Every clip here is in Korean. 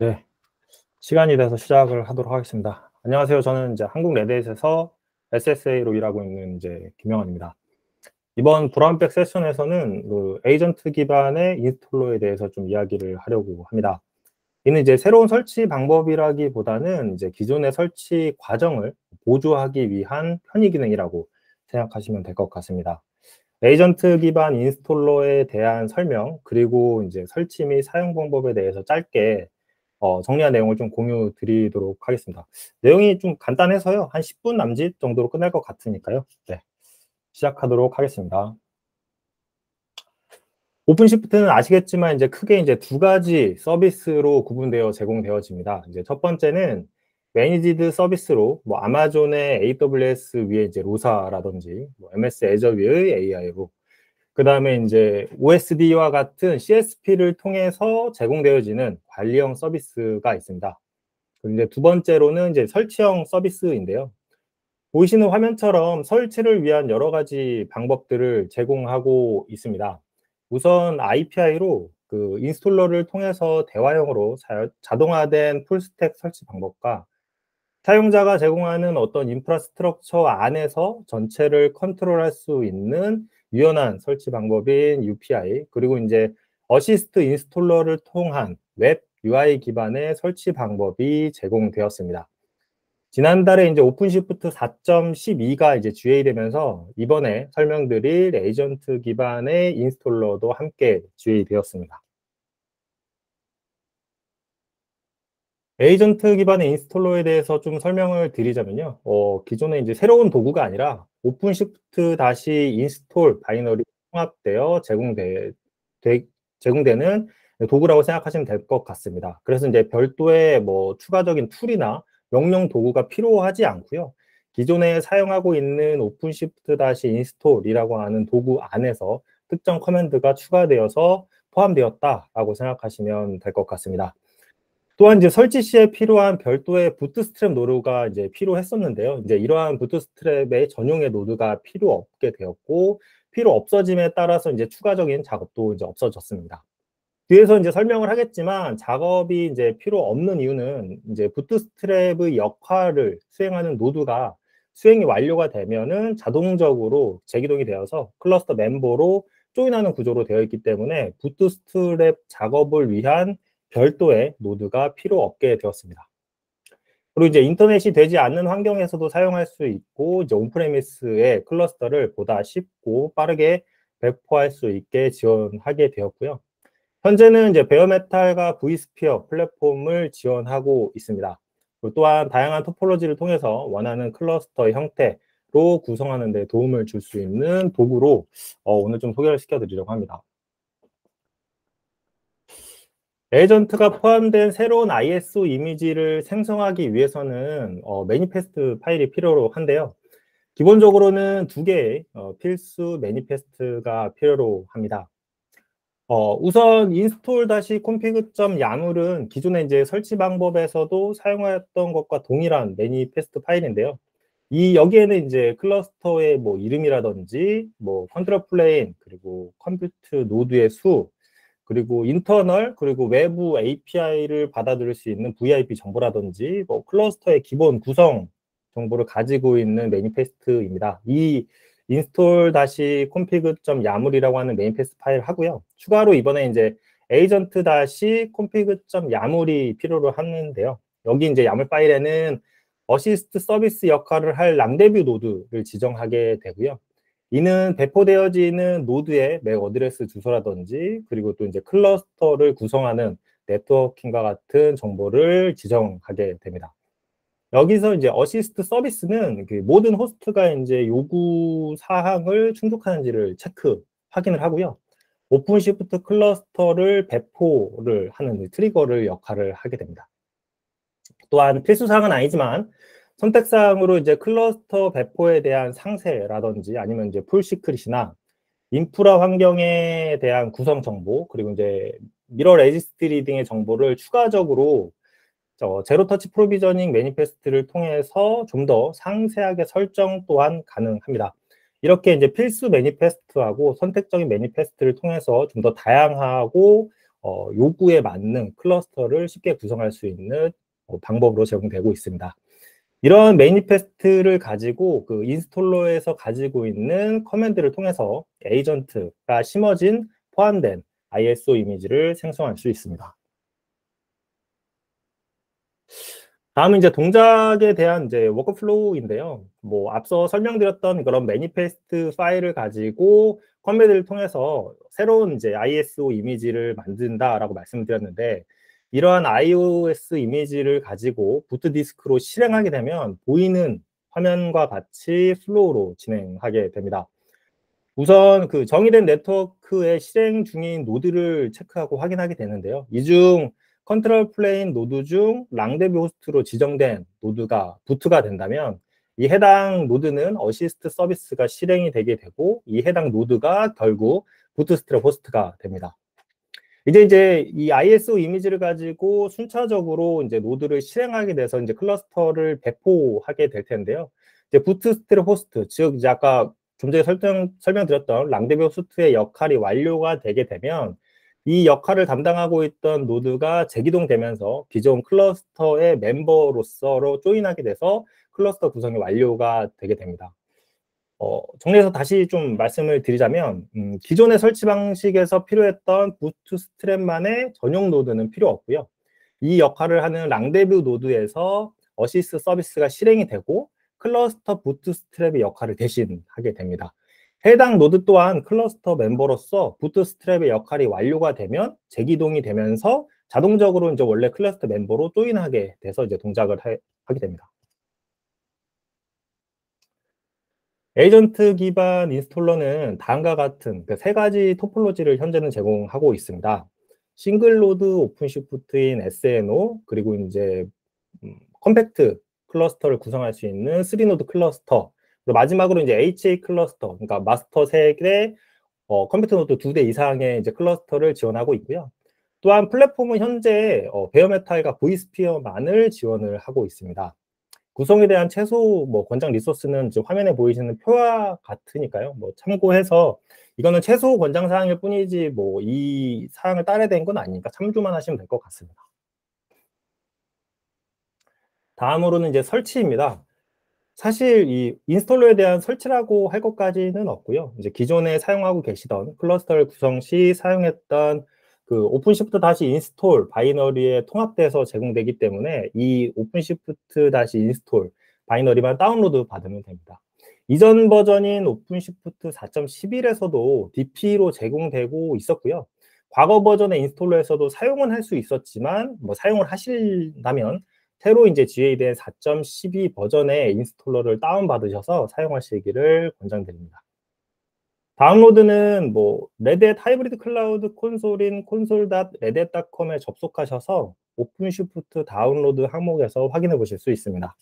네, 시간이 돼서 시작을 하도록 하겠습니다. 안녕하세요. 저는 이제 한국 레드햇에서 SSA로 일하고 있는 이제 김영환입니다. 이번 브라운백 세션에서는 그 에이전트 기반의 인스톨러에 대해서 좀 이야기를 하려고 합니다. 이는 이제 새로운 설치 방법이라기보다는 이제 기존의 설치 과정을 보조하기 위한 편의 기능이라고 생각하시면 될 것 같습니다. 에이전트 기반 인스톨러에 대한 설명, 그리고 이제 설치 및 사용 방법에 대해서 짧게 정리한 내용을 좀 공유 드리도록 하겠습니다. 내용이 좀 간단해서요. 한 10분 남짓 정도로 끝날 것 같으니까요. 네, 시작하도록 하겠습니다. 오픈시프트는 아시겠지만 이제 크게 이제 두 가지 서비스로 구분되어 제공되어집니다. 이제 첫 번째는 매니지드 서비스로 뭐 아마존의 AWS 위에 이제 로사라든지 뭐 MS 애저 위의 AI로, 그다음에 이제 OSD와 같은 CSP를 통해서 제공되어지는 관리형 서비스가 있습니다. 그리고 이제 두 번째로는 이제 설치형 서비스인데요. 보이시는 화면처럼 설치를 위한 여러 가지 방법들을 제공하고 있습니다. 우선 API로 그 인스톨러를 통해서 대화형으로 자동화된 풀스택 설치 방법과 사용자가 제공하는 어떤 인프라스트럭처 안에서 전체를 컨트롤할 수 있는 유연한 설치 방법인 UPI, 그리고 이제 어시스트 인스톨러를 통한 웹 UI 기반의 설치 방법이 제공되었습니다. 지난달에 이제 오픈시프트 4.12가 이제 GA되면서 이번에 설명드릴 에이전트 기반의 인스톨러도 함께 GA되었습니다. 에이전트 기반의 인스톨러에 대해서 좀 설명을 드리자면요. 기존에 이제 새로운 도구가 아니라 오픈시프트 다시 인스톨 바이너리 통합되어 제공되는 도구라고 생각하시면 될 것 같습니다. 그래서 이제 별도의 뭐 추가적인 툴이나 명령 도구가 필요하지 않고요. 기존에 사용하고 있는 오픈시프트 다시 인스톨이라고 하는 도구 안에서 특정 커맨드가 추가되어서 포함되었다라고 생각하시면 될 것 같습니다. 또한 이제 설치 시에 필요한 별도의 부트스트랩 노드가 이제 필요했었는데요. 이제 이러한 부트스트랩의 전용의 노드가 필요 없게 되었고, 필요 없어짐에 따라서 이제 추가적인 작업도 이제 없어졌습니다. 뒤에서 이제 설명을 하겠지만 작업이 이제 필요 없는 이유는 이제 부트스트랩의 역할을 수행하는 노드가 수행이 완료가 되면은 자동적으로 재기동이 되어서 클러스터 멤버로 조인하는 구조로 되어 있기 때문에 부트스트랩 작업을 위한 별도의 노드가 필요 없게 되었습니다. 그리고 이제 인터넷이 되지 않는 환경에서도 사용할 수 있고, 이제 온프레미스의 클러스터를 보다 쉽고 빠르게 배포할 수 있게 지원하게 되었고요. 현재는 이제 베어메탈과 vSphere 플랫폼을 지원하고 있습니다. 그리고 또한 다양한 토폴로지를 통해서 원하는 클러스터의 형태로 구성하는 데 도움을 줄 수 있는 도구로 오늘 좀 소개를 시켜드리려고 합니다. 에이전트가 포함된 새로운 ISO 이미지를 생성하기 위해서는 매니페스트 파일이 필요로 한데요. 기본적으로는 두 개의 필수 매니페스트가 필요로 합니다. 우선 인스톨 다시 config.yamar은 기존에 이제 설치 방법에서도 사용하였던 것과 동일한 매니페스트 파일인데요. 여기에는 이제 클러스터의 뭐 이름이라든지 뭐 컨트롤 플레인, 그리고 컴퓨트 노드의 수, 그리고 인터널, 그리고 외부 API를 받아들일 수 있는 VIP 정보라든지 뭐 클러스터의 기본 구성 정보를 가지고 있는 매니페스트입니다. 이 install 다시 config.yamar이라고 하는 매니페스트 파일 하고요. 추가로 이번에 이제 agent 다시 config.yamar이 필요로 하는데요. 여기 이제 야물 파일에는 어시스트 서비스 역할을 할 랑데뷰 노드를 지정하게 되고요. 이는 배포되어지는 노드의 맥 어드레스 주소라든지, 그리고 또 이제 클러스터를 구성하는 네트워킹과 같은 정보를 지정하게 됩니다. 여기서 이제 어시스트 서비스는 그 모든 호스트가 이제 요구 사항을 충족하는지를 확인을 하고요. 오픈시프트 클러스터를 배포를 하는 트리거를 역할을 하게 됩니다. 또한 필수사항은 아니지만 선택사항으로 이제 클러스터 배포에 대한 상세라든지 아니면 이제 풀시크릿이나 인프라 환경에 대한 구성 정보, 그리고 이제 미러 레지스트리 등의 정보를 추가적으로 제로 터치 프로비저닝 매니페스트를 통해서 좀 더 상세하게 설정 또한 가능합니다. 이렇게 이제 필수 매니페스트하고 선택적인 매니페스트를 통해서 좀 더 다양하고 요구에 맞는 클러스터를 쉽게 구성할 수 있는 방법으로 제공되고 있습니다. 이런 매니페스트를 가지고 그 인스톨러에서 가지고 있는 커맨드를 통해서 에이전트가 심어진 포함된 ISO 이미지를 생성할 수 있습니다. 다음은 이제 동작에 대한 이제 워크플로우인데요. 뭐 앞서 설명드렸던 그런 매니페스트 파일을 가지고 커맨드를 통해서 새로운 이제 ISO 이미지를 만든다라고 말씀드렸는데, 이러한 iOS 이미지를 가지고 부트 디스크로 실행하게 되면 보이는 화면과 같이 플로우로 진행하게 됩니다. 우선 그 정의된 네트워크의 실행 중인 노드를 체크하고 확인하게 되는데요. 이 중 컨트롤 플레인 노드 중 랑데비 호스트로 지정된 노드가 부트가 된다면 이 해당 노드는 어시스트 서비스가 실행이 되게 되고, 이 해당 노드가 결국 부트스트랩 호스트가 됩니다. 이제 이 ISO 이미지를 가지고 순차적으로 이제 노드를 실행하게 돼서 이제 클러스터를 배포하게 될 텐데요. 이제 부트스트랩 호스트, 즉 이제 아까 좀 전에 설명드렸던 랑데비 호스트의 역할이 완료가 되게 되면 이 역할을 담당하고 있던 노드가 재기동되면서 기존 클러스터의 멤버로서 조인하게 돼서 클러스터 구성이 완료가 되게 됩니다. 정리해서 다시 좀 말씀을 드리자면, 기존의 설치 방식에서 필요했던 부트스트랩만의 전용 노드는 필요 없고요. 이 역할을 하는 랑데뷰 노드에서 어시스트 서비스가 실행이 되고 클러스터 부트스트랩의 역할을 대신하게 됩니다. 해당 노드 또한 클러스터 멤버로서 부트스트랩의 역할이 완료가 되면 재기동이 되면서 자동적으로 이제 원래 클러스터 멤버로 조인하게 돼서 이제 동작을 하게 됩니다. 에이전트 기반 인스톨러는 다음과 같은 그 세 가지 토폴로지를 현재는 제공하고 있습니다. 싱글 노드 오픈시프트인 SNO, 그리고 이제 컴팩트 클러스터를 구성할 수 있는 3노드 클러스터, 그리고 마지막으로 이제 HA 클러스터, 그러니까 마스터 3개, 컴퓨터 노드 2대 이상의 이제 클러스터를 지원하고 있고요. 또한 플랫폼은 현재 베어메탈과 vSphere만을 지원을 하고 있습니다. 구성에 대한 최소 권장 리소스는 지금 화면에 보이시는 표와 같으니까요. 참고해서 이거는 최소 권장 사항일 뿐이지 이 사항을 따라야 되는 건 아니니까 참조만 하시면 될 것 같습니다. 다음으로는 이제 설치입니다. 사실 이 인스톨러에 대한 설치라고 할 것까지는 없고요. 이제 기존에 사용하고 계시던 클러스터를 구성 시 사용했던 그 오픈시프트 다시 인스톨 바이너리에 통합돼서 제공되기 때문에 이 오픈시프트 다시 인스톨 바이너리만 다운로드 받으면 됩니다. 이전 버전인 오픈시프트 4.11에서도 DP로 제공되고 있었고요. 과거 버전의 인스톨러에서도 사용은 할 수 있었지만 사용을 하신다면 새로 이제 GA된 4.12 버전의 인스톨러를 다운받으셔서 사용하시기를 권장드립니다. 다운로드는 레드햇 하이브리드 클라우드 콘솔인 console.redhat.com에 접속하셔서 오픈시프트 다운로드 항목에서 확인해 보실 수 있습니다.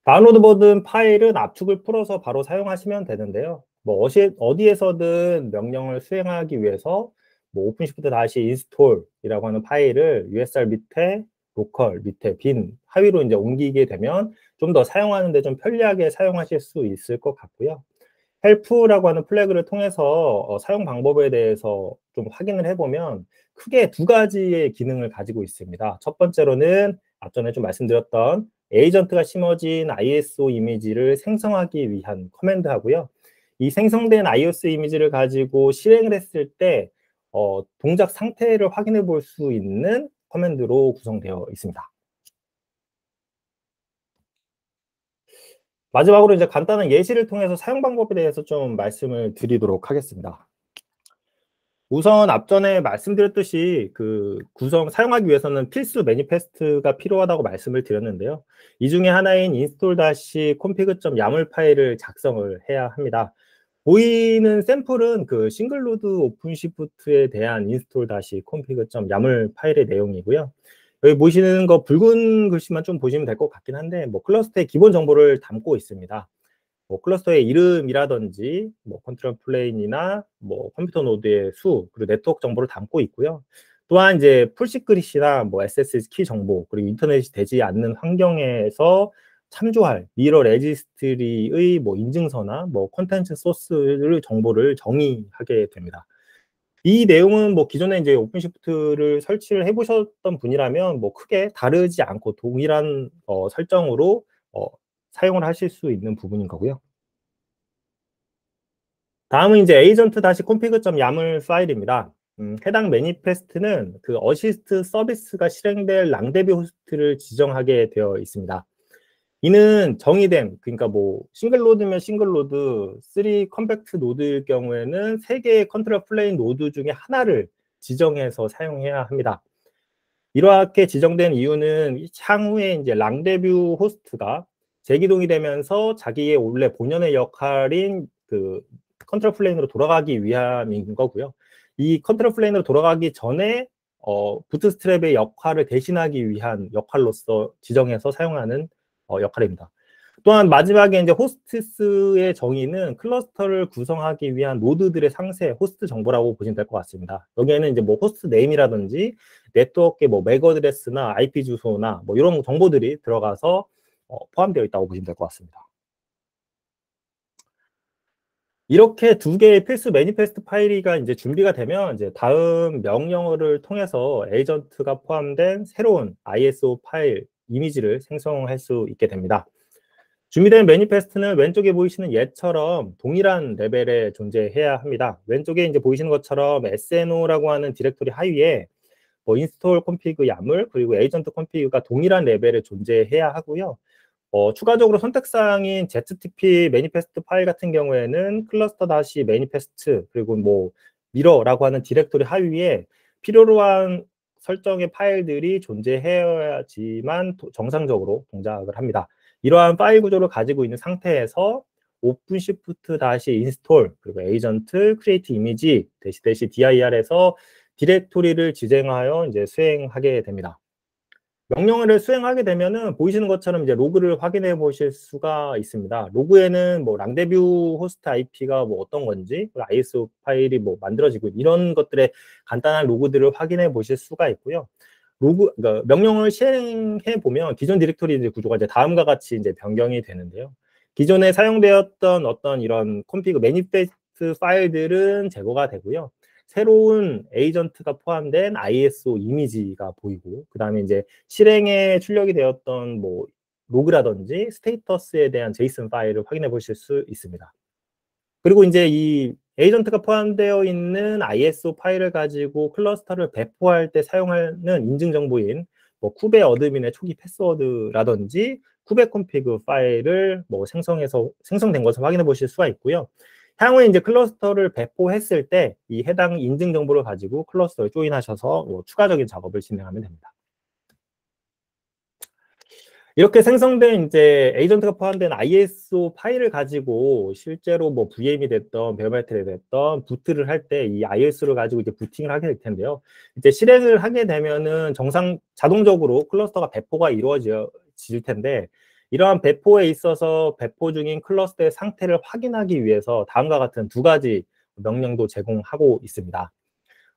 다운로드 받은 파일은 압축을 풀어서 바로 사용하시면 되는데요. 어디에서든 명령을 수행하기 위해서 오픈시프트 다시 인스톨이라고 하는 파일을 USR 밑에 로컬 밑에 빈 하위로 이제 옮기게 되면 좀 더 사용하는데 좀 편리하게 사용하실 수 있을 것 같고요. 헬프라고 하는 플래그를 통해서 사용 방법에 대해서 좀 확인을 해보면 크게 두 가지의 기능을 가지고 있습니다. 첫 번째로는 앞전에 좀 말씀드렸던 에이전트가 심어진 ISO 이미지를 생성하기 위한 커맨드 하고요. 이 생성된 iOS 이미지를 가지고 실행을 했을 때 동작 상태를 확인해 볼 수 있는 커맨드로 구성되어 있습니다. 마지막으로 이제 간단한 예시를 통해서 사용 방법에 대해서 좀 말씀을 드리도록 하겠습니다. 우선 앞전에 말씀드렸듯이 그 사용하기 위해서는 필수 매니페스트가 필요하다고 말씀을 드렸는데요. 이 중에 하나인 install-config.yaml 파일을 작성을 해야 합니다. 보이는 샘플은 그 싱글로드 오픈시프트에 대한 install-config.yaml 파일의 내용이고요. 여기 보시는 거 붉은 글씨만 좀 보시면 될 것 같긴 한데 클러스터의 기본 정보를 담고 있습니다. 클러스터의 이름이라든지 컨트롤 플레인이나 컴퓨터 노드의 수, 그리고 네트워크 정보를 담고 있고요. 또한 이제 풀시크릿이나 SSH 키 정보, 그리고 인터넷이 되지 않는 환경에서 참조할 미러 레지스트리의 인증서나 컨텐츠 소스를 정보를 정의하게 됩니다. 이 내용은 뭐 기존에 이제 오픈시프트를 설치를 해 보셨던 분이라면 뭐 크게 다르지 않고 동일한 설정으로 어 사용을 하실 수 있는 부분인 거고요. 다음은 이제 agent-config.yaml 파일입니다. 해당 매니페스트는 그 어시스트 서비스가 실행될 랑데비 호스트를 지정하게 되어 있습니다. 이는 정의된, 그러니까 뭐 싱글 노드면 싱글 노드, 3 컴팩트 노드일 경우에는 3개의 컨트롤 플레인 노드 중에 하나를 지정해서 사용해야 합니다. 이렇게 지정된 이유는 향후에 이제 랑데뷰 호스트가 재기동이 되면서 자기의 원래 본연의 역할인 그 컨트롤 플레인으로 돌아가기 위함인 거고요. 이 컨트롤 플레인으로 돌아가기 전에 부트스트랩의 역할을 대신하기 위한 역할로서 지정해서 사용하는 역할입니다. 또한 마지막에 이제 호스트스의 정의는 클러스터를 구성하기 위한 노드들의 상세, 호스트 정보라고 보시면 될 것 같습니다. 여기에는 이제 뭐 호스트 네임이라든지 네트워크의 뭐 맥 어드레스나 IP 주소나 뭐 이런 정보들이 들어가서 포함되어 있다고 보시면 될 것 같습니다. 이렇게 두 개의 필수 매니페스트 파일이가 이제 준비가 되면 이제 다음 명령어를 통해서 에이전트가 포함된 새로운 ISO 파일 이미지를 생성할 수 있게 됩니다. 준비된 매니페스트는 왼쪽에 보이시는 얘처럼 동일한 레벨에 존재해야 합니다. 왼쪽에 이제 보이시는 것처럼 SNO라고 하는 디렉토리 하위에 뭐 인스톨 콘피그 야물 그리고 에이전트 콘피그가 동일한 레벨에 존재해야 하고요. 추가적으로 선택사항인 ZTP 매니페스트 파일 같은 경우에는 클러스터 다시 매니페스트 그리고 뭐 미러라고 하는 디렉토리 하위에 필요로 한 설정의 파일들이 존재해야지만 정상적으로 동작을 합니다. 이러한 파일 구조를 가지고 있는 상태에서 오픈시프트 다시 인스톨 그리고 에이전트 크리에이트 이미지 대시 dir에서 디렉토리를 지정하여 이제 수행하게 됩니다. 명령어를 수행하게 되면은 보이시는 것처럼 이제 로그를 확인해 보실 수가 있습니다. 로그에는 뭐 랑데뷰 호스트 IP가 뭐 어떤 건지, ISO 파일이 뭐 만들어지고 이런 것들의 간단한 로그들을 확인해 보실 수가 있고요. 그러니까 명령을 시행해 보면 기존 디렉토리 이제 구조가 이제 다음과 같이 이제 변경이 되는데요. 기존에 사용되었던 어떤 이런 콘피그 매니페스트 파일들은 제거가 되고요. 새로운 에이전트가 포함된 ISO 이미지가 보이고, 그 다음에 이제 실행에 출력이 되었던 뭐 로그라든지 스테이터스에 대한 제이슨 파일을 확인해 보실 수 있습니다. 그리고 이제 이 에이전트가 포함되어 있는 ISO 파일을 가지고 클러스터를 배포할 때 사용하는 인증 정보인 뭐 쿠베 어드민의 초기 패스워드라든지 쿠베 콘피그 파일을 뭐 생성된 것을 확인해 보실 수가 있고요. 향후에 이제 클러스터를 배포했을 때 이 해당 인증 정보를 가지고 클러스터에 조인하셔서 뭐 추가적인 작업을 진행하면 됩니다. 이렇게 생성된 이제 에이전트가 포함된 ISO 파일을 가지고 실제로 뭐 VM이 됐던 베어메탈이 됐던 부트를 할 때 이 ISO를 가지고 이제 부팅을 하게 될 텐데요. 이제 실행을 하게 되면은 자동적으로 클러스터가 배포가 이루어질 텐데 이러한 배포에 있어서 배포 중인 클러스터의 상태를 확인하기 위해서 다음과 같은 두 가지 명령도 제공하고 있습니다.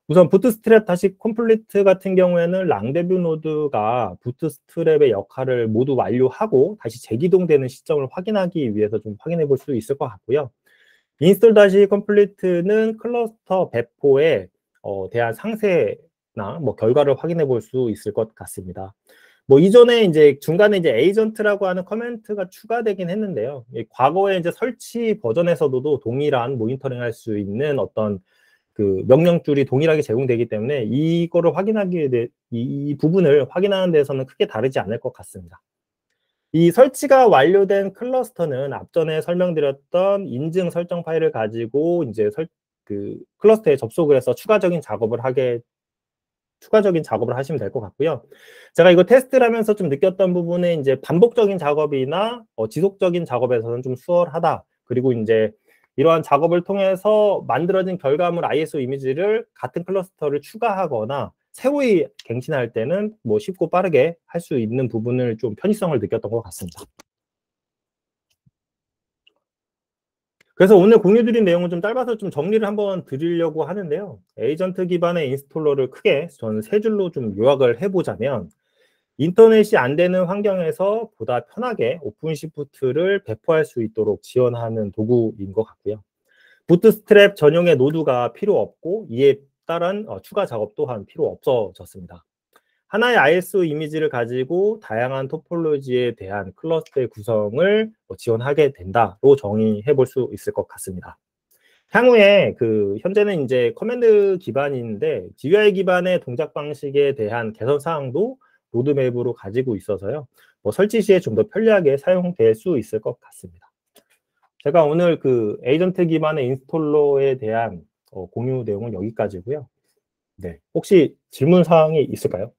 우선 부트스트랩 다시 컴플리트 같은 경우에는 랑데뷰 노드가 부트스트랩의 역할을 모두 완료하고 다시 재기동되는 시점을 확인하기 위해서 좀 확인해 볼 수 있을 것 같고요. 인스톨 다시 컴플리트는 클러스터 배포에 대한 상세나 뭐 결과를 확인해 볼 수 있을 것 같습니다. 뭐 이전에 이제 중간에 이제 에이전트라고 하는 커멘트가 추가되긴 했는데요. 과거에 이제 설치 버전에서도 동일한 모니터링할 수 있는 어떤 그 명령줄이 동일하게 제공되기 때문에 이거를 이 부분을 확인하는 데서는 크게 다르지 않을 것 같습니다. 이 설치가 완료된 클러스터는 앞전에 설명드렸던 인증 설정 파일을 가지고 이제 그 클러스터에 접속을 해서 추가적인 작업을 하시면 될 것 같고요. 제가 이거 테스트를 하면서 좀 느꼈던 부분은 이제 반복적인 작업이나 지속적인 작업에서는 좀 수월하다. 그리고 이제 이러한 작업을 통해서 만들어진 결과물 ISO 이미지를 같은 클러스터를 추가하거나 새로이 갱신할 때는 뭐 쉽고 빠르게 할 수 있는 부분을 좀 편의성을 느꼈던 것 같습니다. 그래서 오늘 공유드린 내용은 좀 짧아서 좀 정리를 한번 드리려고 하는데요. 에이전트 기반의 인스톨러를 크게 저는 세 줄로 좀 요약을 해보자면 인터넷이 안 되는 환경에서 보다 편하게 오픈시프트를 배포할 수 있도록 지원하는 도구인 것 같고요. 부트스트랩 전용의 노드가 필요 없고 이에 따른 추가 작업 또한 필요 없어졌습니다. 하나의 ISO 이미지를 가지고 다양한 토폴로지에 대한 클러스터의 구성을 지원하게 된다로 정의해 볼 수 있을 것 같습니다. 향후에 현재는 이제 커맨드 기반인데 GUI 기반의 동작 방식에 대한 개선 사항도 로드맵으로 가지고 있어서요. 설치 시에 좀 더 편리하게 사용될 수 있을 것 같습니다. 제가 오늘 에이전트 기반의 인스톨러에 대한 공유 내용은 여기까지고요. 네, 혹시 질문 사항이 있을까요?